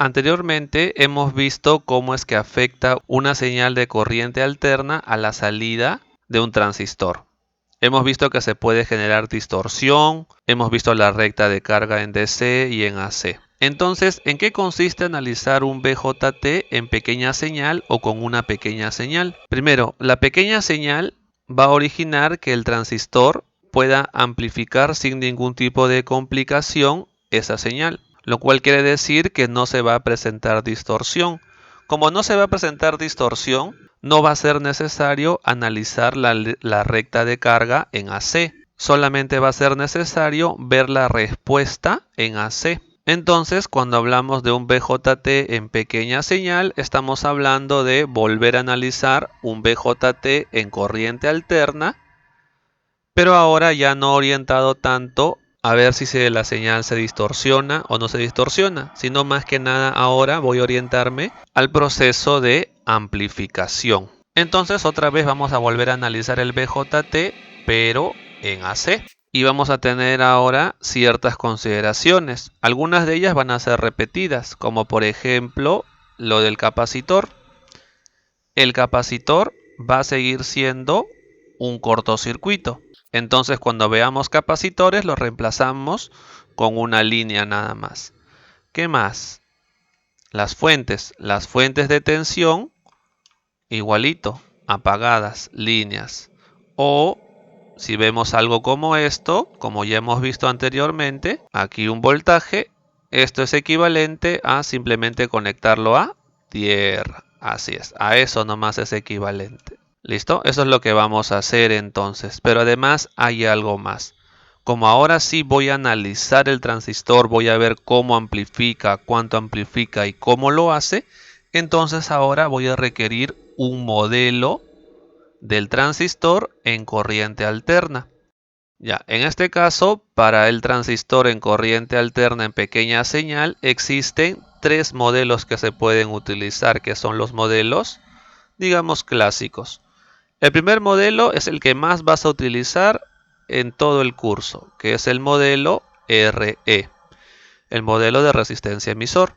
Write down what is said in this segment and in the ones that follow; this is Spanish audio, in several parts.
Anteriormente hemos visto cómo es que afecta una señal de corriente alterna a la salida de un transistor. Hemos visto que se puede generar distorsión, hemos visto la recta de carga en DC y en AC. Entonces, ¿en qué consiste analizar un BJT en pequeña señal o con una pequeña señal? Primero, la pequeña señal va a originar que el transistor pueda amplificar sin ningún tipo de complicación esa señal, lo cual quiere decir que no se va a presentar distorsión. Como no se va a presentar distorsión, no va a ser necesario analizar la recta de carga en AC. Solamente va a ser necesario ver la respuesta en AC. Entonces, cuando hablamos de un BJT en pequeña señal, estamos hablando de volver a analizar un BJT en corriente alterna, pero ahora ya no orientado tanto a ver si la señal se distorsiona o no se distorsiona, sino más que nada ahora voy a orientarme al proceso de amplificación. Entonces otra vez vamos a volver a analizar el BJT, pero en AC. Y vamos a tener ahora ciertas consideraciones. Algunas de ellas van a ser repetidas, como por ejemplo lo del capacitor. El capacitor va a seguir siendo un cortocircuito. Entonces cuando veamos capacitores los reemplazamos con una línea nada más. ¿Qué más? Las fuentes de tensión igualito, apagadas, líneas. O si vemos algo como esto, como ya hemos visto anteriormente, aquí un voltaje, esto es equivalente a simplemente conectarlo a tierra. Así es, a eso nomás es equivalente. ¿Listo? Eso es lo que vamos a hacer entonces. Pero además hay algo más. Como ahora sí voy a analizar el transistor, voy a ver cómo amplifica, cuánto amplifica y cómo lo hace, entonces ahora voy a requerir un modelo del transistor en corriente alterna. Ya, en este caso, para el transistor en corriente alterna en pequeña señal, existen tres modelos que se pueden utilizar, que son los modelos, digamos, clásicos. El primer modelo es el que más vas a utilizar en todo el curso, que es el modelo RE, el modelo de resistencia emisor.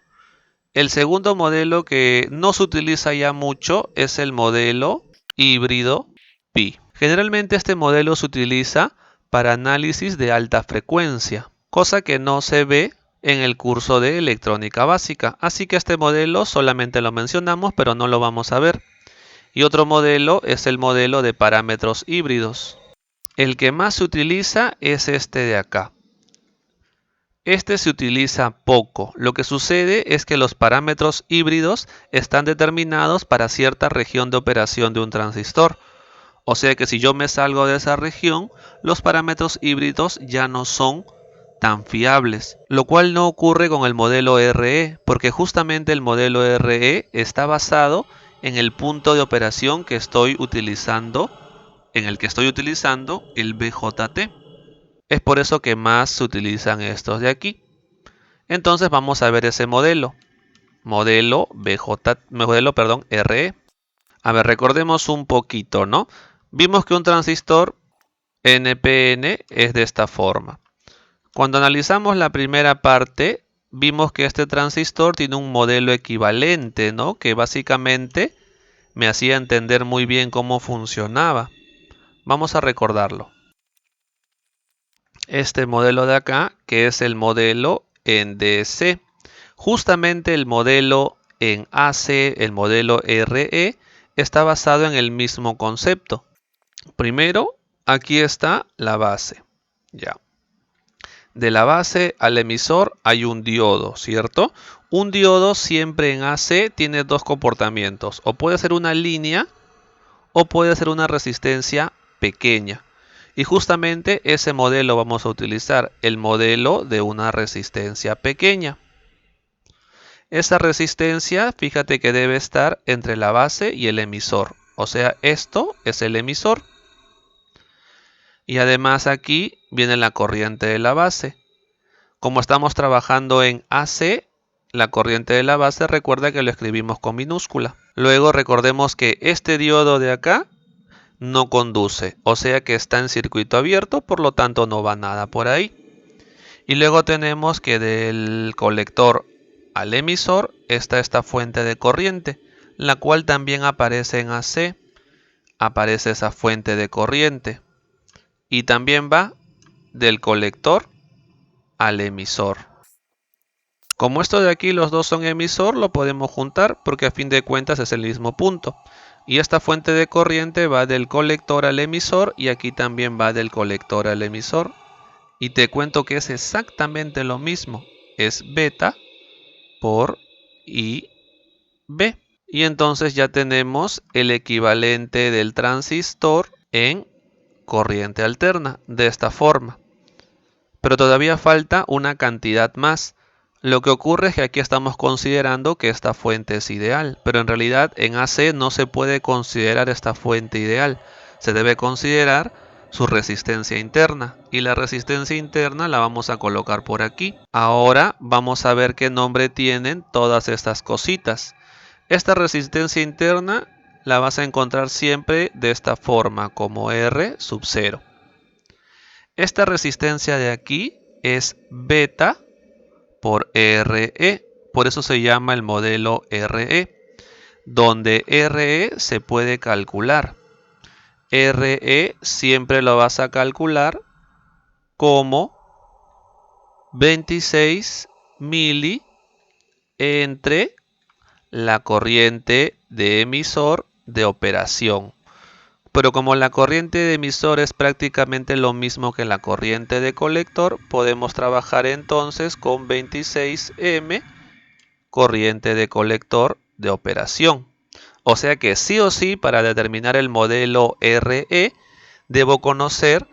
El segundo modelo que no se utiliza ya mucho es el modelo híbrido pi. Generalmente este modelo se utiliza para análisis de alta frecuencia, cosa que no se ve en el curso de electrónica básica, así que este modelo solamente lo mencionamos pero no lo vamos a ver. Y otro modelo es el modelo de parámetros híbridos. El que más se utiliza es este de acá. Este se utiliza poco. Lo que sucede es que los parámetros híbridos están determinados para cierta región de operación de un transistor. O sea que si yo me salgo de esa región, los parámetros híbridos ya no son tan fiables, lo cual no ocurre con el modelo RE, porque justamente el modelo RE está basado en el punto de operación que estoy utilizando, en el que estoy utilizando el BJT. Es por eso que más se utilizan estos de aquí. Entonces vamos a ver ese modelo, modelo RE. A ver, recordemos un poquito, ¿no? Vimos que un transistor NPN es de esta forma. Cuando analizamos la primera parte, vimos que este transistor tiene un modelo equivalente, ¿no? Que básicamente me hacía entender muy bien cómo funcionaba. Vamos a recordarlo. Este modelo de acá, que es el modelo en DC. Justamente el modelo en AC, el modelo RE, está basado en el mismo concepto. Primero, aquí está la base. Ya. De la base al emisor hay un diodo, ¿cierto? Un diodo siempre en AC tiene dos comportamientos. O puede ser una línea o puede ser una resistencia pequeña. Y justamente ese modelo vamos a utilizar, el modelo de una resistencia pequeña. Esa resistencia, fíjate que debe estar entre la base y el emisor. O sea, esto es el emisor. Y además aquí viene la corriente de la base. Como estamos trabajando en AC, la corriente de la base recuerda que lo escribimos con minúscula. Luego recordemos que este diodo de acá no conduce, o sea que está en circuito abierto, por lo tanto no va nada por ahí. Y luego tenemos que del colector al emisor está esta fuente de corriente, la cual también aparece en AC. Aparece esa fuente de corriente y también va del colector al emisor. Como esto de aquí los dos son emisor, lo podemos juntar porque a fin de cuentas es el mismo punto. Y esta fuente de corriente va del colector al emisor y aquí también va del colector al emisor. Y te cuento que es exactamente lo mismo. Es beta por IB. Y entonces ya tenemos el equivalente del transistor en corriente alterna de esta forma. Pero todavía falta una cantidad más. Lo que ocurre es que aquí estamos considerando que esta fuente es ideal, pero en realidad en AC no se puede considerar esta fuente ideal. Se debe considerar su resistencia interna, y la resistencia interna la vamos a colocar por aquí. Ahora vamos a ver qué nombre tienen todas estas cositas. Esta resistencia interna la vas a encontrar siempre de esta forma, como R sub 0. Esta resistencia de aquí es beta por RE, por eso se llama el modelo RE, donde RE se puede calcular. RE siempre lo vas a calcular como 26 mili entre la corriente de emisor de operación. Pero como la corriente de emisor es prácticamente lo mismo que la corriente de colector, podemos trabajar entonces con 26M corriente de colector de operación. O sea que sí o sí, para determinar el modelo RE, debo conocer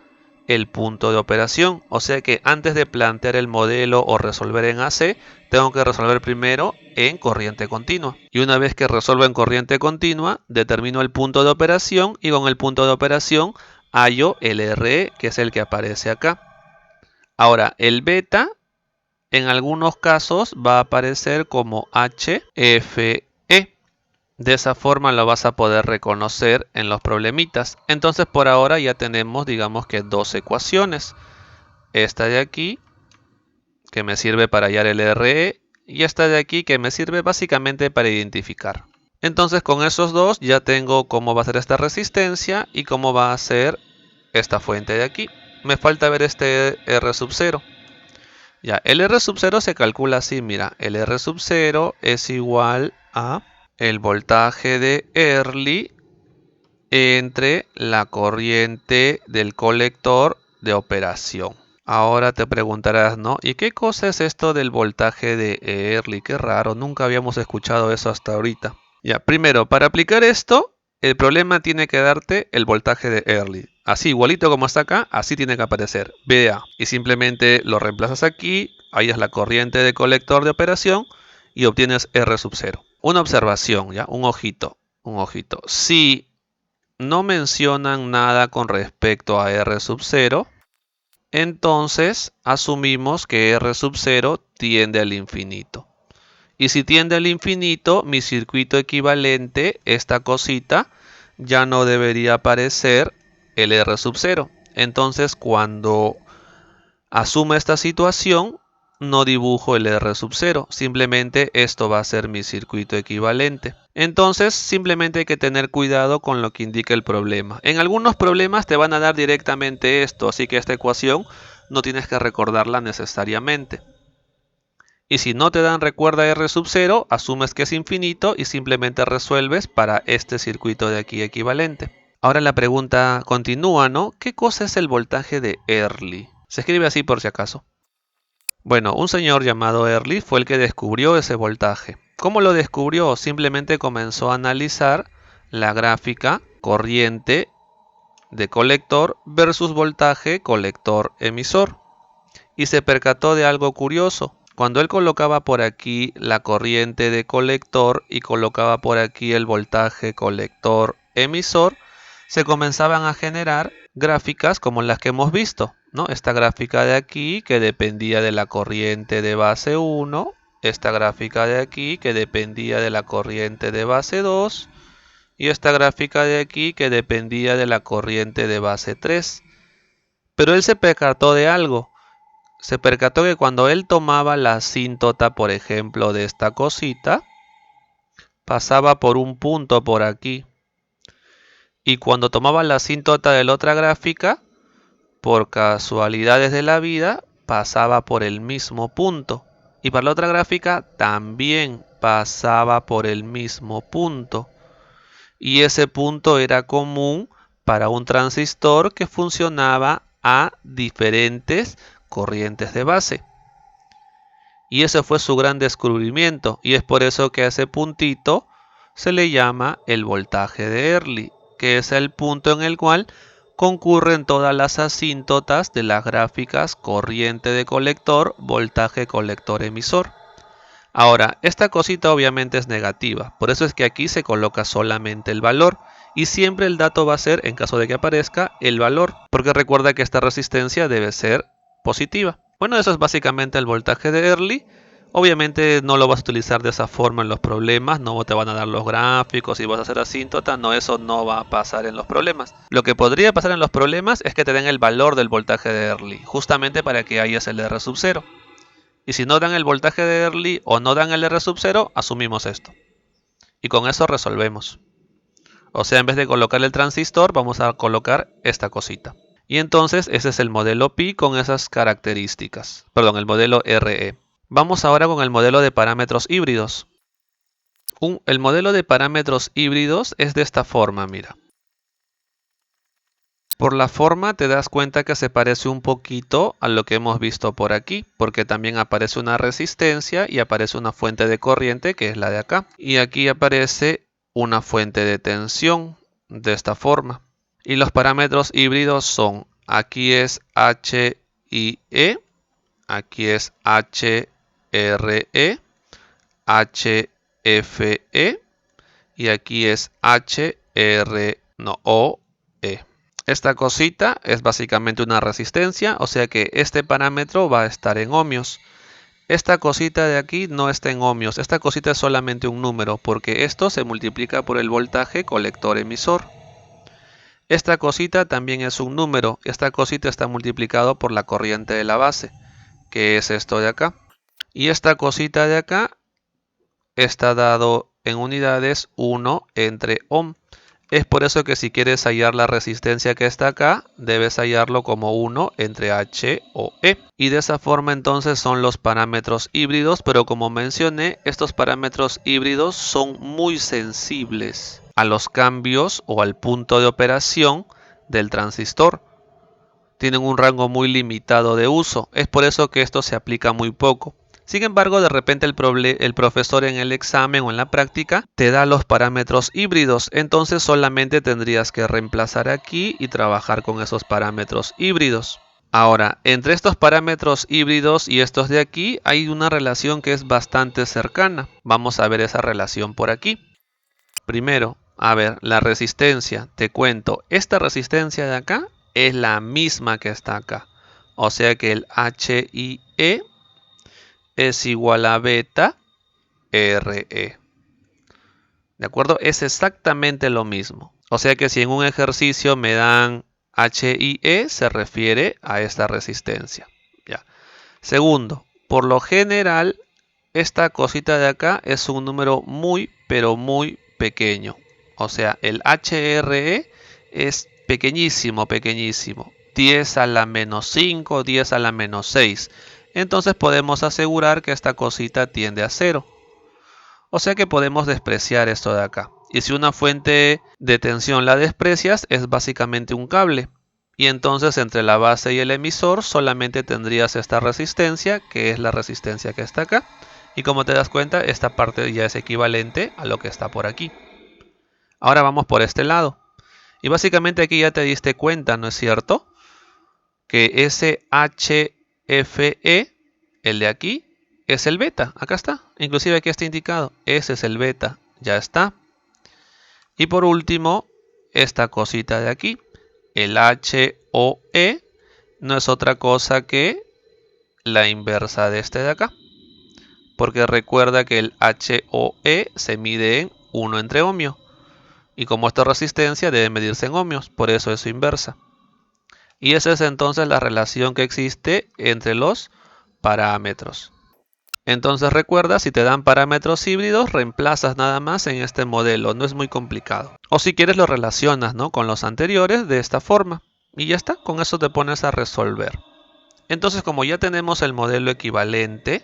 el punto de operación. O sea que antes de plantear el modelo o resolver en AC, tengo que resolver primero en corriente continua. Y una vez que resuelvo en corriente continua, determino el punto de operación y con el punto de operación hallo el RE, que es el que aparece acá. Ahora, el beta en algunos casos va a aparecer como HFE. De esa forma lo vas a poder reconocer en los problemitas. Entonces por ahora ya tenemos, digamos que dos ecuaciones. Esta de aquí, que me sirve para hallar el RE, y esta de aquí, que me sirve básicamente para identificar. Entonces con esos dos ya tengo cómo va a ser esta resistencia y cómo va a ser esta fuente de aquí. Me falta ver este R sub 0. Ya, el R sub 0 se calcula así, mira, el R sub 0 es igual a el voltaje de Early entre la corriente del colector de operación. Ahora te preguntarás, ¿no? ¿Y qué cosa es esto del voltaje de Early? Qué raro, nunca habíamos escuchado eso hasta ahorita. Ya, primero, para aplicar esto, el problema tiene que darte el voltaje de Early. Así, igualito como está acá, así tiene que aparecer, VA. Y simplemente lo reemplazas aquí, hallas la corriente de colector de operación y obtienes R sub 0. Una observación, ¿ya? Un ojito. Si no mencionan nada con respecto a R sub 0, entonces asumimos que R sub 0 tiende al infinito. Y si tiende al infinito, mi circuito equivalente, esta cosita, ya no debería aparecer el R sub 0. Entonces cuando asumo esta situación, no dibujo el R sub 0, simplemente esto va a ser mi circuito equivalente. Entonces simplemente hay que tener cuidado con lo que indica el problema. En algunos problemas te van a dar directamente esto, así que esta ecuación no tienes que recordarla necesariamente. Y si no te dan recuerda R sub 0, asumes que es infinito y simplemente resuelves para este circuito de aquí equivalente. Ahora la pregunta continúa, ¿no? ¿Qué cosa es el voltaje de Early? Se escribe así por si acaso. Bueno, un señor llamado Early fue el que descubrió ese voltaje. ¿Cómo lo descubrió? Simplemente comenzó a analizar la gráfica corriente de colector versus voltaje colector-emisor. Y se percató de algo curioso. Cuando él colocaba por aquí la corriente de colector y colocaba por aquí el voltaje colector-emisor, se comenzaban a generar gráficas como las que hemos visto, ¿no? Esta gráfica de aquí que dependía de la corriente de base 1, esta gráfica de aquí que dependía de la corriente de base 2 y esta gráfica de aquí que dependía de la corriente de base 3. Pero él se percató de algo. se percató que cuando él tomaba la asíntota, por ejemplo, de esta cosita, pasaba por un punto por aquí. Y cuando tomaba la asíntota de la otra gráfica, por casualidades de la vida, pasaba por el mismo punto. Y para la otra gráfica también pasaba por el mismo punto. Y ese punto era común para un transistor que funcionaba a diferentes corrientes de base. Y ese fue su gran descubrimiento. Y es por eso que a ese puntito se le llama el voltaje de Early, que es el punto en el cual concurren todas las asíntotas de las gráficas corriente de colector, voltaje colector emisor. Ahora, esta cosita obviamente es negativa, por eso es que aquí se coloca solamente el valor y siempre el dato va a ser, en caso de que aparezca, el valor, porque recuerda que esta resistencia debe ser positiva. Bueno, eso es básicamente el voltaje de Early. Obviamente no lo vas a utilizar de esa forma en los problemas, no te van a dar los gráficos y vas a hacer asíntota, no, eso no va a pasar en los problemas. Lo que podría pasar en los problemas es que te den el valor del voltaje de Early, justamente para que hayas el R sub 0. Y si no dan el voltaje de Early o no dan el R sub 0, asumimos esto. Y con eso resolvemos. O sea, en vez de colocar el transistor, vamos a colocar esta cosita. Y entonces ese es el modelo Pi con esas características. Perdón, el modelo RE. Vamos ahora con el modelo de parámetros híbridos. El modelo de parámetros híbridos es de esta forma, mira. Por la forma te das cuenta que se parece un poquito a lo que hemos visto por aquí, porque también aparece una resistencia y aparece una fuente de corriente que es la de acá. Y aquí aparece una fuente de tensión de esta forma. Y los parámetros híbridos son, aquí es HIE, aquí es HRE, HFE y aquí es OE. Esta cosita es básicamente una resistencia, o sea que este parámetro va a estar en ohmios. Esta cosita de aquí no está en ohmios, esta cosita es solamente un número, porque esto se multiplica por el voltaje colector emisor. Esta cosita también es un número, esta cosita está multiplicado por la corriente de la base, que es esto de acá. Y esta cosita de acá está dado en unidades 1 entre ohm. Es por eso que si quieres hallar la resistencia que está acá, debes hallarlo como 1 entre H o E. Y de esa forma entonces son los parámetros híbridos, pero como mencioné, estos parámetros híbridos son muy sensibles a los cambios o al punto de operación del transistor. Tienen un rango muy limitado de uso, es por eso que esto se aplica muy poco. Sin embargo, de repente el profesor en el examen o en la práctica te da los parámetros híbridos, entonces solamente tendrías que reemplazar aquí y trabajar con esos parámetros híbridos. Ahora, entre estos parámetros híbridos y estos de aquí hay una relación que es bastante cercana. Vamos a ver esa relación por aquí. Primero, a ver, la resistencia, te cuento, esta resistencia de acá es la misma que está acá. O sea que el HIE es igual a beta RE. ¿De acuerdo? Es exactamente lo mismo. O sea que si en un ejercicio me dan HIE, se refiere a esta resistencia. Ya. Segundo, por lo general, esta cosita de acá es un número muy, pero muy pequeño. O sea, el HRE es pequeñísimo, pequeñísimo. 10 a la menos 5, 10 a la menos 6. Entonces podemos asegurar que esta cosita tiende a 0. O sea que podemos despreciar esto de acá. Y si una fuente de tensión la desprecias, es básicamente un cable. Y entonces entre la base y el emisor solamente tendrías esta resistencia, que es la resistencia que está acá. Y como te das cuenta, esta parte ya es equivalente a lo que está por aquí. Ahora vamos por este lado. Y básicamente aquí ya te diste cuenta, ¿no es cierto? Que ese HFE, el de aquí, es el beta. Acá está. Inclusive aquí está indicado. Ese es el beta. Ya está. Y por último, esta cosita de aquí, el HOE, no es otra cosa que la inversa de este de acá. Porque recuerda que el HOE se mide en 1 entre ohmio. Y como esta resistencia debe medirse en ohmios, por eso es su inversa. Y esa es entonces la relación que existe entre los parámetros. Entonces recuerda, si te dan parámetros híbridos, reemplazas nada más en este modelo, no es muy complicado. O si quieres lo relacionas, ¿no?, con los anteriores de esta forma. Y ya está, con eso te pones a resolver. Entonces, como ya tenemos el modelo equivalente,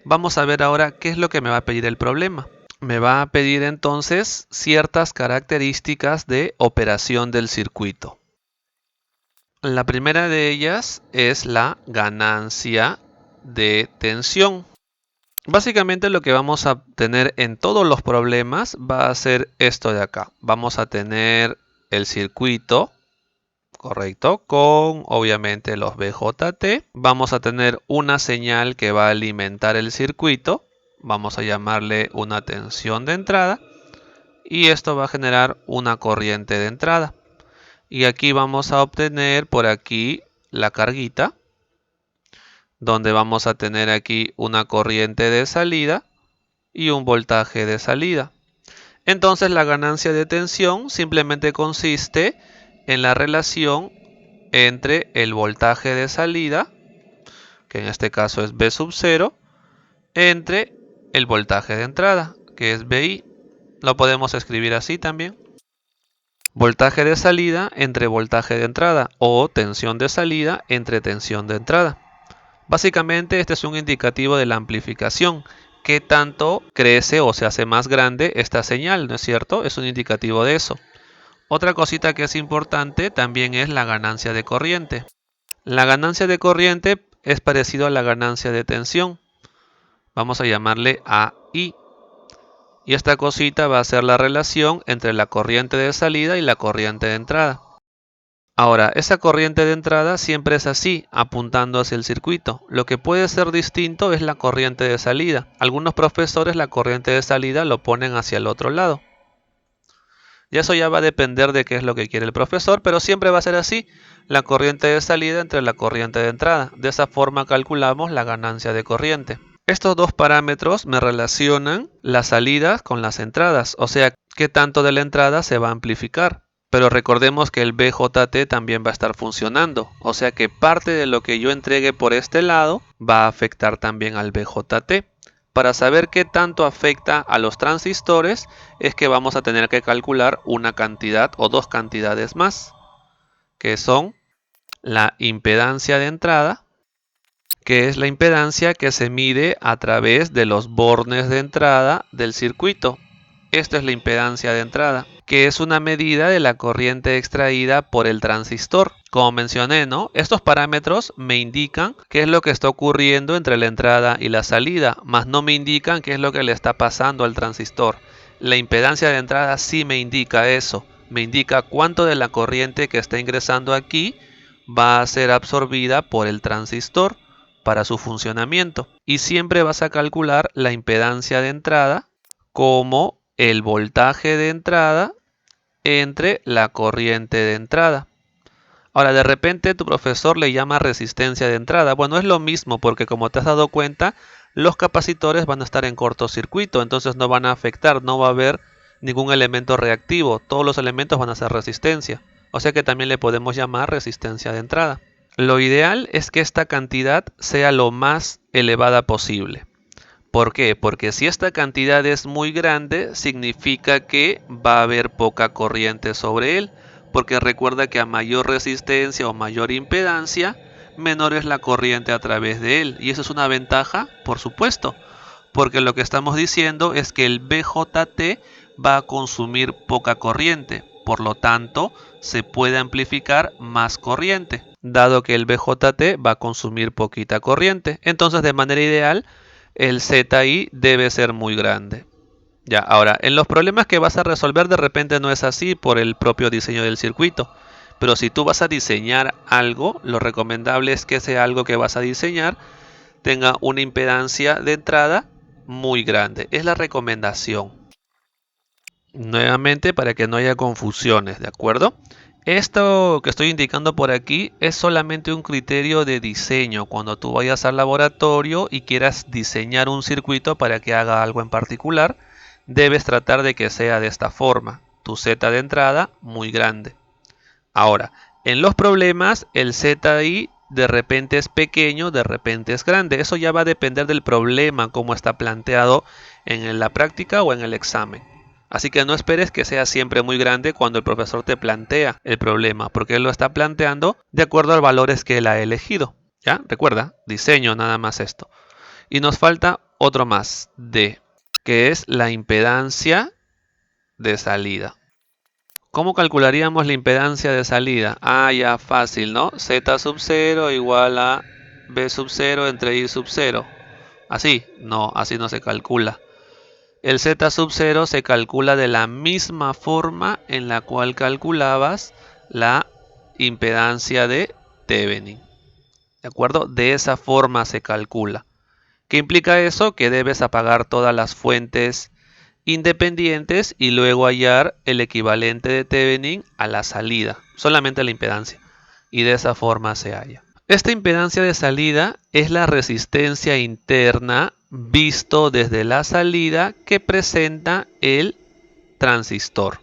vamos a ver ahora qué es lo que me va a pedir el problema. Me va a pedir entonces ciertas características de operación del circuito. La primera de ellas es la ganancia de tensión. Básicamente lo que vamos a tener en todos los problemas va a ser esto de acá. Vamos a tener el circuito, correcto, con obviamente los BJT. Vamos a tener una señal que va a alimentar el circuito. Vamos a llamarle una tensión de entrada. Y esto va a generar una corriente de entrada. Y aquí vamos a obtener por aquí la carguita, donde vamos a tener aquí una corriente de salida y un voltaje de salida. Entonces la ganancia de tensión simplemente consiste en la relación entre el voltaje de salida, que en este caso es V sub 0, entre el voltaje de entrada, que es VI. Lo podemos escribir así también. Voltaje de salida entre voltaje de entrada, o tensión de salida entre tensión de entrada. Básicamente este es un indicativo de la amplificación. ¿Qué tanto crece o se hace más grande esta señal? ¿No es cierto? Es un indicativo de eso. Otra cosita que es importante también es la ganancia de corriente. La ganancia de corriente es parecido a la ganancia de tensión. Vamos a llamarle AI. Y esta cosita va a ser la relación entre la corriente de salida y la corriente de entrada. Ahora, esa corriente de entrada siempre es así, apuntando hacia el circuito. Lo que puede ser distinto es la corriente de salida. Algunos profesores la corriente de salida lo ponen hacia el otro lado. Y eso ya va a depender de qué es lo que quiere el profesor, pero siempre va a ser así, la corriente de salida entre la corriente de entrada. De esa forma calculamos la ganancia de corriente. Estos dos parámetros me relacionan las salidas con las entradas, o sea, qué tanto de la entrada se va a amplificar. Pero recordemos que el BJT también va a estar funcionando, o sea que parte de lo que yo entregue por este lado va a afectar también al BJT. Para saber qué tanto afecta a los transistores es que vamos a tener que calcular una cantidad o dos cantidades más, que son la impedancia de entrada, que es la impedancia que se mide a través de los bornes de entrada del circuito. Esto es la impedancia de entrada, que es una medida de la corriente extraída por el transistor. Como mencioné, ¿no?, estos parámetros me indican qué es lo que está ocurriendo entre la entrada y la salida, mas no me indican qué es lo que le está pasando al transistor. La impedancia de entrada sí me indica eso, me indica cuánto de la corriente que está ingresando aquí va a ser absorbida por el transistor para su funcionamiento. Y siempre vas a calcular la impedancia de entrada como el voltaje de entrada entre la corriente de entrada. Ahora, de repente tu profesor le llama resistencia de entrada. Bueno, es lo mismo porque, como te has dado cuenta, los capacitores van a estar en cortocircuito, entonces no van a afectar, no va a haber ningún elemento reactivo. Todos los elementos van a ser resistencia. O sea que también le podemos llamar resistencia de entrada. Lo ideal es que esta cantidad sea lo más elevada posible. ¿Por qué? Porque si esta cantidad es muy grande, significa que va a haber poca corriente sobre él. Porque recuerda que a mayor resistencia o mayor impedancia, menor es la corriente a través de él. Y eso es una ventaja, por supuesto. Porque lo que estamos diciendo es que el BJT va a consumir poca corriente. Por lo tanto, se puede amplificar más corriente, dado que el BJT va a consumir poquita corriente. Entonces, de manera ideal, el ZI debe ser muy grande. Ya, ahora, en los problemas que vas a resolver de repente no es así por el propio diseño del circuito. Pero si tú vas a diseñar algo, lo recomendable es que ese algo que vas a diseñar tenga una impedancia de entrada muy grande. Es la recomendación. Nuevamente, para que no haya confusiones, ¿de acuerdo? Esto que estoy indicando por aquí es solamente un criterio de diseño. Cuando tú vayas al laboratorio y quieras diseñar un circuito para que haga algo en particular, debes tratar de que sea de esta forma. Tu Z de entrada muy grande. Ahora, En los problemas, el ZI de repente es pequeño, de repente es grande. Eso ya va a depender del problema, cómo está planteado en la práctica o en el examen. Así que no esperes que sea siempre muy grande cuando el profesor te plantea el problema, porque él lo está planteando de acuerdo a los valores que él ha elegido. ¿Ya? Recuerda, diseño nada más esto. Y nos falta otro más, D, que es la impedancia de salida. ¿Cómo calcularíamos la impedancia de salida? Ah, ya fácil, ¿no? Z sub 0 igual a B sub 0 entre I sub 0. ¿Así? No, así no se calcula. El Z sub 0 se calcula de la misma forma en la cual calculabas la impedancia de Thevenin. ¿De acuerdo? De esa forma se calcula. ¿Qué implica eso? Que debes apagar todas las fuentes independientes y luego hallar el equivalente de Thevenin a la salida, solamente la impedancia, y de esa forma se halla. Esta impedancia de salida es la resistencia interna visto desde la salida que presenta el transistor.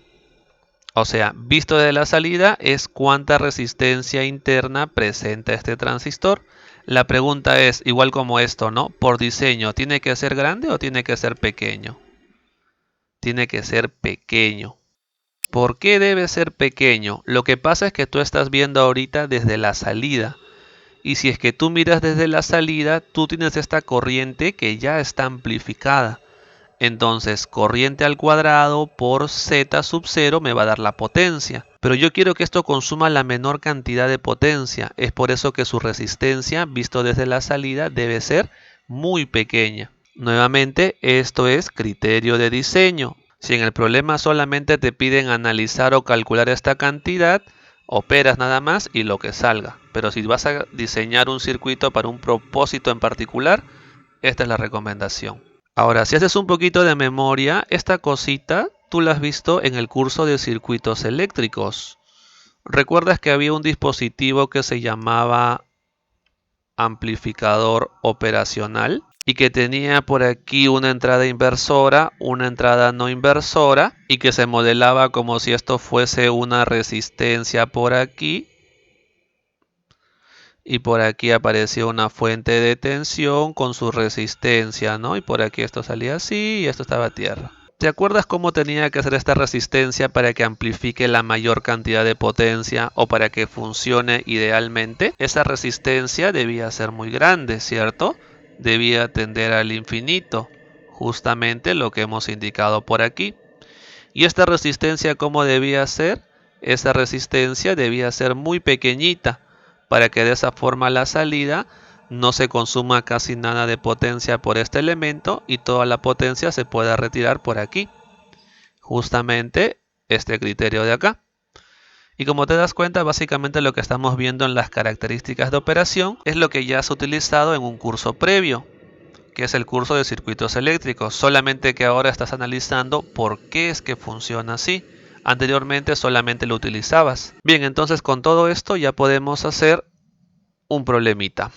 O sea, visto desde la salida es cuánta resistencia interna presenta este transistor. La pregunta es, igual como esto, ¿no? Por diseño, ¿tiene que ser grande o tiene que ser pequeño? Tiene que ser pequeño. ¿Por qué debe ser pequeño? Lo que pasa es que tú estás viendo ahorita desde la salida. Y si es que tú miras desde la salida, tú tienes esta corriente que ya está amplificada. Entonces, corriente al cuadrado por Z sub 0 me va a dar la potencia. Pero yo quiero que esto consuma la menor cantidad de potencia. Es por eso que su resistencia, visto desde la salida, debe ser muy pequeña. Nuevamente, esto es criterio de diseño. Si en el problema solamente te piden analizar o calcular esta cantidad, operas nada más y lo que salga. Pero si vas a diseñar un circuito para un propósito en particular, esta es la recomendación. Ahora, si haces un poquito de memoria, esta cosita tú la has visto en el curso de circuitos eléctricos. ¿Recuerdas que había un dispositivo que se llamaba amplificador operacional y que tenía por aquí una entrada inversora, una entrada no inversora y que se modelaba como si esto fuese una resistencia por aquí y por aquí apareció una fuente de tensión con su resistencia, ¿no? Y por aquí esto salía así y esto estaba a tierra. ¿Te acuerdas cómo tenía que hacer esta resistencia para que amplifique la mayor cantidad de potencia o para que funcione idealmente? Esa resistencia debía ser muy grande, ¿cierto? Debía tender al infinito, justamente lo que hemos indicado por aquí. ¿Y esta resistencia cómo debía ser? Esa resistencia debía ser muy pequeñita para que de esa forma la salida no se consuma casi nada de potencia por este elemento y toda la potencia se pueda retirar por aquí. Justamente este criterio de acá. Y como te das cuenta, básicamente lo que estamos viendo en las características de operación es lo que ya has utilizado en un curso previo, que es el curso de circuitos eléctricos, solamente que ahora estás analizando por qué es que funciona así. Anteriormente solamente lo utilizabas. Bien, entonces con todo esto ya podemos hacer un problemita.